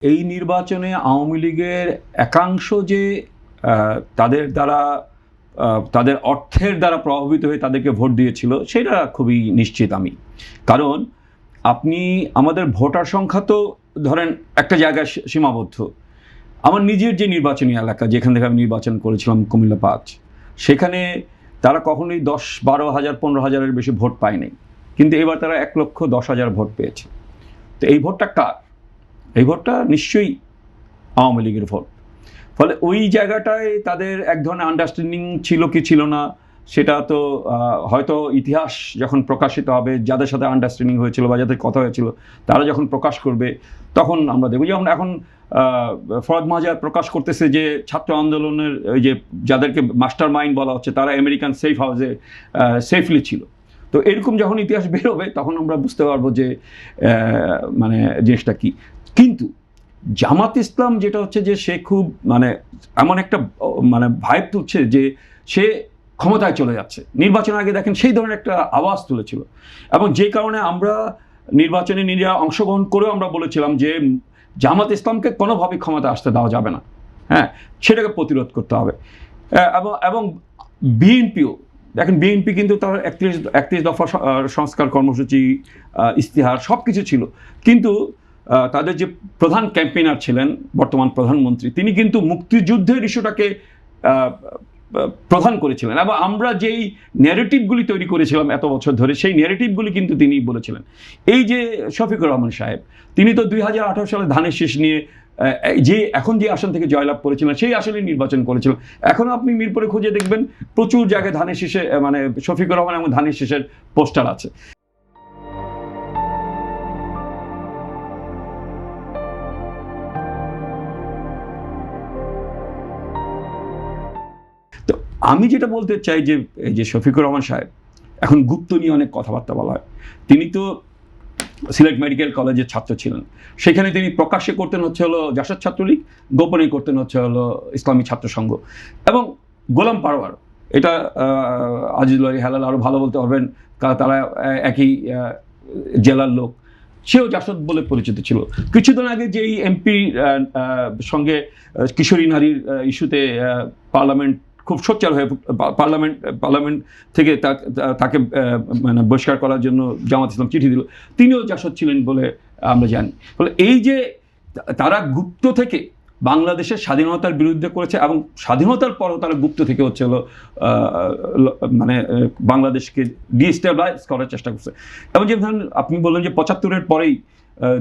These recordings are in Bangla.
এই নির্বাচনে আওয়ামী লীগের একাংশ যে তাদের দ্বারা তাদের অর্থের দ্বারা প্রভাবিত হয়ে তাদেরকে ভোট দিয়েছিল সেটা খুবই নিশ্চিত আমি। কারণ আপনি আমাদের ভোটার সংখ্যা তো ধরেন একটা জায়গায় সীমাবদ্ধ। আমার নিজের যে নির্বাচনী এলাকা যেখান থেকে আমি নির্বাচন করেছিলাম কুমিল্লা ৫, সেখানে তারা কখনোই ১০-১২ হাজার ১৫ হাজারের বেশি ভোট পায় নাই, কিন্তু এবার তারা ১,১০,০০০ ভোট পেয়েছে। তো এই ভোটটা কার? এই ভোটটা নিশ্চয়ই আওয়ামী লীগের ভোট। ফলে ওই জায়গাটায় তাদের এক ধরনের আন্ডারস্ট্যান্ডিং ছিল কি ছিল না সেটা তো হয়তো ইতিহাস যখন প্রকাশিত হবে, যাদের সাথে আন্ডারস্ট্যান্ডিং হয়েছিল বা যাদের কথা হয়েছিল তারা যখন প্রকাশ করবে তখন আমরা দেখব। যেমন এখন ফরহাদ মাহজার প্রকাশ করতেছে যে ছাত্র আন্দোলনের ওই যে যাদেরকে মাস্টার মাইন্ড বলা হচ্ছে তারা আমেরিকান সেফ হাউসে সেফলি ছিল। তো এরকম যখন ইতিহাস বেরোবে তখন আমরা বুঝতে পারবো যে মানে জিনিসটা কি। কিন্তু জামাত ইসলাম যেটা হচ্ছে যে সে খুব মানে এমন একটা মানে ভাইব তুলছে যে সে ক্ষমতায় চলে যাচ্ছে। নির্বাচন আগে দেখেন সেই ধরনের একটা আওয়াজ তুলেছিল, এবং যে কারণে আমরা নির্বাচনে নিজেরা অংশগ্রহণ করেও আমরা বলেছিলাম যে জামাত ইসলামকে কোনোভাবেই ক্ষমতা আসতে দেওয়া যাবে না, হ্যাঁ, সেটাকে প্রতিরোধ করতে হবে। এবং বিএনপিও দেখেন, বিএনপি কিন্তু তার ৩১ দফা সংস্কার কর্মসূচি ইস্তিহার সব কিছু ছিল, কিন্তু তাদের যে প্রধান ক্যাম্পেইনার ছিলেন বর্তমান প্রধানমন্ত্রী, তিনি কিন্তু মুক্তিযুদ্ধের ইস্যুটাকে প্রধান করেছিলেন, এবং আমরা যেই ন্যারেটিভগুলি তৈরি করেছিলাম এত বছর ধরে সেই ন্যারেটিভগুলি কিন্তু তিনি বলেছিলেন। এই যে শফিকুর রহমান সাহেব, তিনি তো ২০১৮ সালে ধানের শীষ নিয়ে যে এখন যে আসন থেকে জয়লাভ করেছিলেন সেই আসনে নির্বাচন করেছিলেন। এখনও আপনি মিরপুরে খুঁজে দেখবেন প্রচুর জায়গায় ধানের শীষে মানে শফিকুর রহমান এবং ধানের শীষের পোস্টার আছে। তো আমি যেটা বলতে চাই যে এই যে শফিকুর রহমান সাহেব, এখন গুপ্ত নিয়ে অনেক কথাবার্তা বলা হয়। তিনি তো সিলেট মেডিকেল কলেজের ছাত্র ছিলেন, সেখানে তিনি প্রকাশ্যে করতেন হচ্ছে হলো জাসদ ছাত্রলীগ, গোপনে করতেন হচ্ছে হলো ইসলামী ছাত্র সংঘ। এবং গোলাম পারওয়ার, এটা আজিজুল আলী হেলাল আরও ভালো বলতে পারবেন, তারা একই জেলার লোক, সেও জাসদ বলে পরিচিত ছিল। কিছুদিন আগে যেই এমপি সঙ্গে কিশোরী নারীর ইস্যুতে পার্লামেন্ট খুব সোচ্চার হয়ে পার্লামেন্ট থেকে তাকে মানে বহিষ্কার করার জন্য জামাত ইসলাম চিঠি দিল, তিনিও জাসদ ছিলেন বলে আমরা জানি। ফলে এই যে তারা গুপ্ত থেকে বাংলাদেশের স্বাধীনতার বিরুদ্ধে করেছে, এবং স্বাধীনতার পরও তারা গুপ্ত থেকে হচ্ছে হলো মানে বাংলাদেশকে ডিস্টেবলাইজ করার চেষ্টা করছে। এবং যে ধরেন আপনি বললেন যে ৭৫-এর পরেই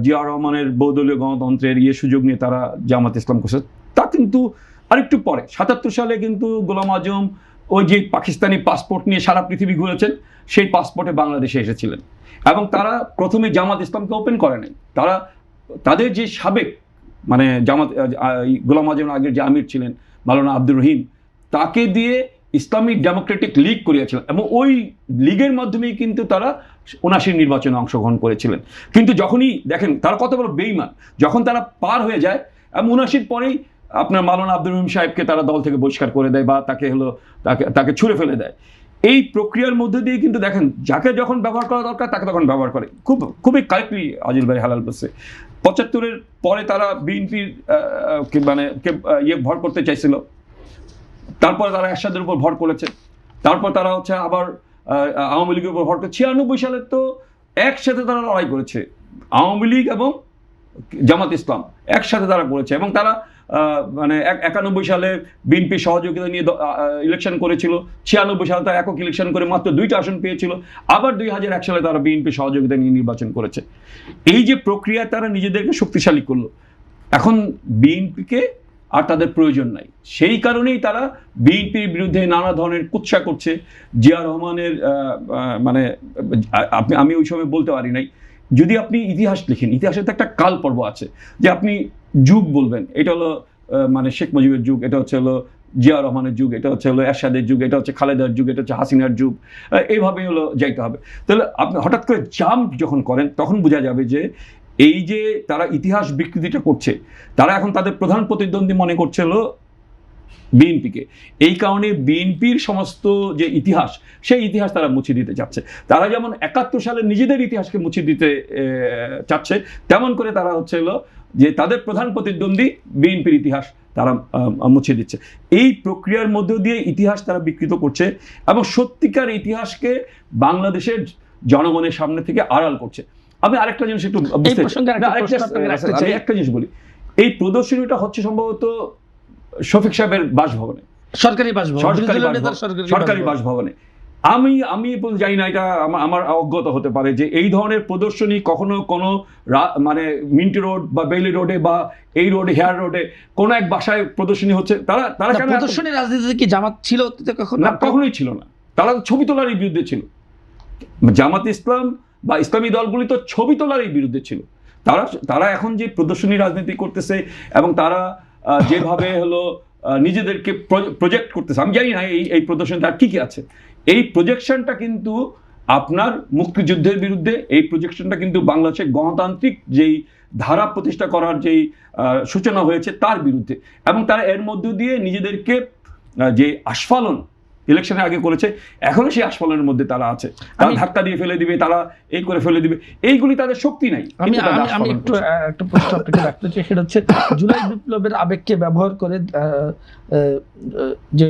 জিয়া রহমানের বহুদলীয় গণতন্ত্রের সুযোগ নিয়ে তারা জামাত ইসলাম করছে, তা কিন্তু আরেকটু পরে ৭৭ সালে কিন্তু গোলাম আজম ওই যে পাকিস্তানি পাসপোর্ট নিয়ে সারা পৃথিবী ঘুরেছেন, সেই পাসপোর্টে বাংলাদেশে এসেছিলেন। এবং তারা প্রথমে জামাত ইসলামকে ওপেন করে নাই, তারা তাদের যে সাবেক মানে জামাত গোলাম আজমের আগের যে আমির ছিলেন মাওলানা আব্দুর রহিম, তাকে দিয়ে ইসলামিক ডেমোক্রেটিক লীগ করিয়েছিলেন, এবং ওই লীগের মাধ্যমেই কিন্তু তারা ৭৯ নির্বাচনে অংশগ্রহণ করেছিলেন। কিন্তু যখনই দেখেন তারা কত বড় বেঈমান, যখন তারা পার হয়ে যায় ৭৯ পরেই আপনার মাওলানা আব্দুর রহিম সাহেবকে তারা দল থেকে বহিষ্কার করে দেয় বা তাকে ছুঁড়ে ফেলে দেয়। এই প্রক্রিয়ার মধ্যে দিয়ে কিন্তু দেখেন যাকে যখন ব্যবহার করা দরকার তাকে তখন ব্যবহার করে। খুবই কারেক্টলি আজিল ভাই হালাল বলছে। ৭৫-এর পরে তারা বিএনপির মানে ভর করতে চাইছিল, তারপরে তারা এরশাদের উপর ভর করেছে, তারপর তারা হচ্ছে আবার আওয়ামী লীগের উপর ভর করে। ৯৬ সালে তো একসাথে তারা লড়াই করেছে, আওয়ামী লীগ এবং জামাত ইসলাম একসাথে তারা করেছে, এবং তারা মানে ৯১ সালে বিএনপি সহযোগিতা নিয়ে ইলেকশন করেছিল। ৯৬ সালে তারা একক ইলেকশন করে মাত্র ২টা আসন পেয়েছিল। আবার ২০০১ সালে তারা বিএনপি সহযোগিতা নিয়ে নির্বাচন করেছে। এই যে প্রক্রিয়া তারা নিজেদেরকে শক্তিশালী করলো, এখন বিএনপিকে আর তাদের প্রয়োজন নাই। সেই কারণেই তারা বিএনপির বিরুদ্ধে নানা ধরনের কুৎসা করছে। জিয়া রহমানের মানে আমি ওই সময় বলতে পারি নাই, যদি আপনি ইতিহাস লিখেন, ইতিহাসের তো একটা কাল পর্ব আছে যে আপনি যুগ বলবেন, এটা হলো মানে শেখ মুজিবের যুগ, এটা হচ্ছে হলো জিয়া রহমানের যুগ, এটা হচ্ছে হলো এরশাদের যুগ, এটা হচ্ছে খালেদার যুগ, এটা হচ্ছে হাসিনার যুগ, এইভাবেই হলো যাইতে হবে। তাহলে আপনি হঠাৎ করে জাম্প যখন করেন তখন বোঝা যাবে যে এই যে তারা ইতিহাস বিকৃতিটা করছে, তারা এখন তাদের প্রধান প্রতিদ্বন্দ্বী মনে করছে হলো বিএনপিকে। এই কারণে বিএনপির সমস্ত যে ইতিহাস, সেই ইতিহাস তারা মুছে দিতে চাচ্ছে। তারা যেমন ৭১ সালে নিজেদের ইতিহাসকে মুছে দিতে চাচ্ছে, তেমন করে তারা হচ্ছে হলো যে তাদের প্রধান প্রতিদ্বন্দ্বী বিএনপির ইতিহাস তারা মুছে দিচ্ছে। এই প্রক্রিয়ার মধ্য দিয়ে ইতিহাস তারা বিকৃত করছে এবং সত্যিকার ইতিহাসকে বাংলাদেশের জনগণের সামনে থেকে আড়াল করছে। আমি আরেকটা জিনিস একটু একটা জিনিস বলি, এই প্রদর্শনীটা হচ্ছে সম্ভবত শফিক সাহেবের বাসভবনে, সরকারি বাসভবনে। আমি জানি না, এটা আমার অজ্ঞত হতে পারে যে এই ধরনের প্রদর্শনী কখনো কোনো মানে মিন্টি রোড বা বেইলি রোডে বা এই রোডে হেয়ার রোডে কোনো এক বাসায় প্রদর্শনী হচ্ছে। তারা প্রদর্শনী রাজনীতিতে কি জামাত ছিল? কখনোই ছিল না। তারা ছবি তোলার বিরুদ্ধে ছিল। জামাত ইসলাম বা ইসলামী দলগুলি তো ছবি তোলার বিরুদ্ধে ছিল। তারা এখন যে প্রদর্শনী রাজনীতি করতেছে এবং তারা যেভাবে হলো নিজেদেরকে প্রজেক্ট করতেছে, আমি জানি না এই প্রদর্শনী তার কি আছে। এই প্রজেকশনটা কিন্তু আপনার মুক্তিযুদ্ধের বিরুদ্ধে, এই প্রজেকশনটা কিন্তু বাংলাদেশের গণতান্ত্রিক যেই ধারা প্রতিষ্ঠা করার যেই সূচনা হয়েছে তার বিরুদ্ধে, এবং তারা এর মধ্য দিয়ে নিজেদেরকে যে আস্ফালন ইলেকশনের আগে করেছে, এখনো সেই আস্ফালনের মধ্যে তারা আছে। তারা ধাক্কা দিয়ে ফেলে দিবে, তারা এই করে ফেলে দিবে, এইগুলি তাদের শক্তি নাই। আমি একটু একটা প্রশ্ন আপনাকে রাখতে চাই, সেটা হচ্ছে জুলাই বিপ্লবের আবেগকে ব্যবহার করে যে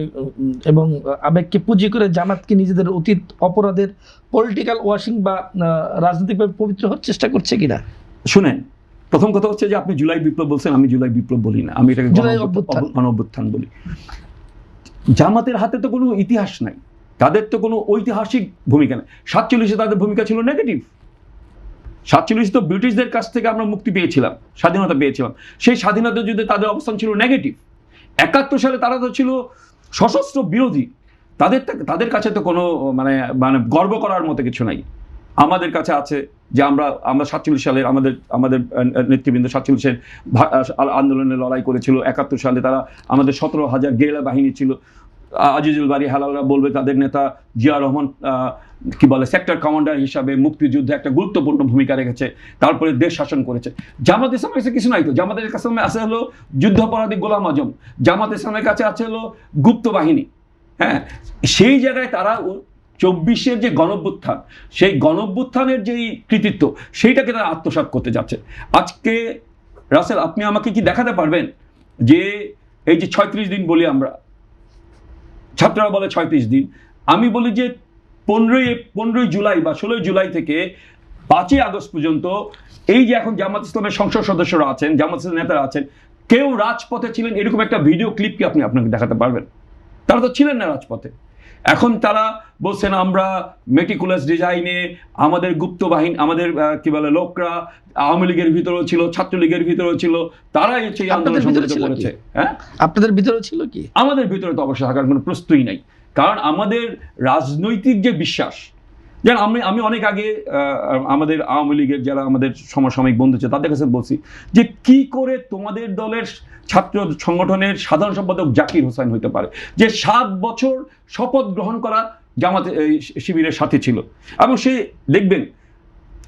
এবং আবেগকে পুঁজি করে জামাতকে নিজেদের অতীত অপরাধের পলিটিক্যাল ওয়াশিং বা রাজনৈতিকভাবে পবিত্র হওয়ার চেষ্টা করছে কিনা? শুনেন, প্রথম কথা হচ্ছে যে আপনি জুলাই বিপ্লব বলছেন, আমি জুলাই বিপ্লব বলি না, আমি এটাকে গণ অভ্যুত্থান বলি। জামাতের হাতে তো কোনো ইতিহাস নাই, তাদের তো কোনো ঐতিহাসিক ভূমিকা নেই। 47-এ তাদের ভূমিকা ছিল নেগেটিভ। 47 তো ব্রিটিশদের কাছ থেকে আমরা মুক্তি পেয়েছিলাম, স্বাধীনতা পেয়েছিলাম। সেই স্বাধীনতা যুদ্ধে তাদের অবস্থান ছিল নেগেটিভ। 71 সালে তারা তো ছিল সশস্ত্র বিরোধী। তাদের কাছে তো কোনো মানে গর্ব করার মতো কিছু নাই। আমাদের কাছে আছে যে আমরা 47 সালের আমাদের নেতৃবৃন্দ 47-এর আন্দোলনে লড়াই করেছিল। 71 সালে তারা আমাদের 17,000 গেরিলা বাহিনী ছিল। আজিজুল বারী হেলালরা বলবে তাদের নেতা জিয়া রহমান কি বলে সেক্টর কমান্ডার হিসাবে মুক্তিযুদ্ধে একটা গুরুত্বপূর্ণ ভূমিকা রেখেছে, তারপরে দেশ শাসন করেছে। জামাত ইসলামের কাছে কিছু নাই তো। জামাতের কাছে আছে হলো যুদ্ধাপরাধী গোলাম আজম, জামাত ইসলামের কাছে আছে হলো গুপ্ত বাহিনী। হ্যাঁ, সেই জায়গায় তারা 24-এর যে গণঅভ্যুত্থান, সেই গণঅভ্যুত্থানের যেই কৃতিত্ব, সেইটাকে তারা আত্মসাৎ করতে যাচ্ছে। আজকে রাসেল, আপনি আমাকে কি দেখাতে পারবেন যে এই যে 36 দিন বলি আমরা, ছাত্ররা বলে 36 দিন, আমি বলি যে 15ই জুলাই বা 16 জুলাই থেকে 5ই আগস্ট পর্যন্ত এই যে এখন জামাত ইসলামের সংসদ সদস্যরা আছেন, জামাত ইসলামের নেতারা আছেন, কেউ রাজপথে ছিলেন এরকম একটা ভিডিও ক্লিপ কি আপনাকে দেখাতে পারবেন? তারা তো ছিলেন না রাজপথে। এখন তারা বলছেন আমরা মেটিকুলাস ডিজাইনে আমাদের গুপ্ত বাহিনী, আমাদের কি বলে লোকরা আওয়ামী লীগের ভিতরেও ছিল, ছাত্রলীগের ভিতরেও ছিল, তারাই হচ্ছে এই আন্দোলন সংগঠিত করেছে। হ্যাঁ, আপনাদের ভিতরে ছিল কি? আমাদের ভিতরে তো অবশ্যই থাকার কোনো প্রশ্নই নাই। কারণ আমাদের রাজনৈতিক যে বিশ্বাস, যেন আমি অনেক আগে আমাদের আওয়ামী লীগের যারা আমাদের সমসাময়িক বন্ধু ছিল তাদের কাছে বলছি যে কি করে তোমাদের দলের ছাত্র সংগঠনের সাধারণ সম্পাদক জাকির হোসেন হইতে পারে, যে 7 বছর শপথ গ্রহণ করা জামাত শিবিরের সাথে ছিল, এবং সে দেখবেন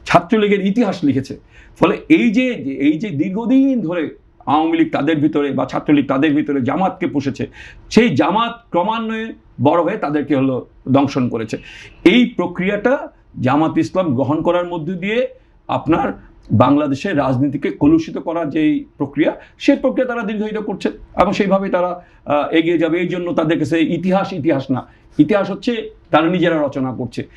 ছাত্রলীগের ইতিহাস লিখেছে। ফলে এই যে দীর্ঘদিন ধরে আওয়ামী লীগ তাদের ভিতরে বা ছাত্রলীগ তাদের ভিতরে জামাতকে পুষেছে, সেই জামাত ক্রমান্বয়ে বড় হয়ে তাদেরকে হলো দংশন করেছে। এই প্রক্রিয়াটা জামাত ইসলাম গ্রহণ করার মধ্য দিয়ে আপনার বাংলাদেশের রাজনীতিকে কলুষিত করার যেই প্রক্রিয়া, সেই প্রক্রিয়া তারা দীর্ঘায়িত করছে এবং সেইভাবে তারা এগিয়ে যাবে। এই জন্য তাদের কাছে ইতিহাস না, ইতিহাস হচ্ছে তারা নিজেরা রচনা করছে।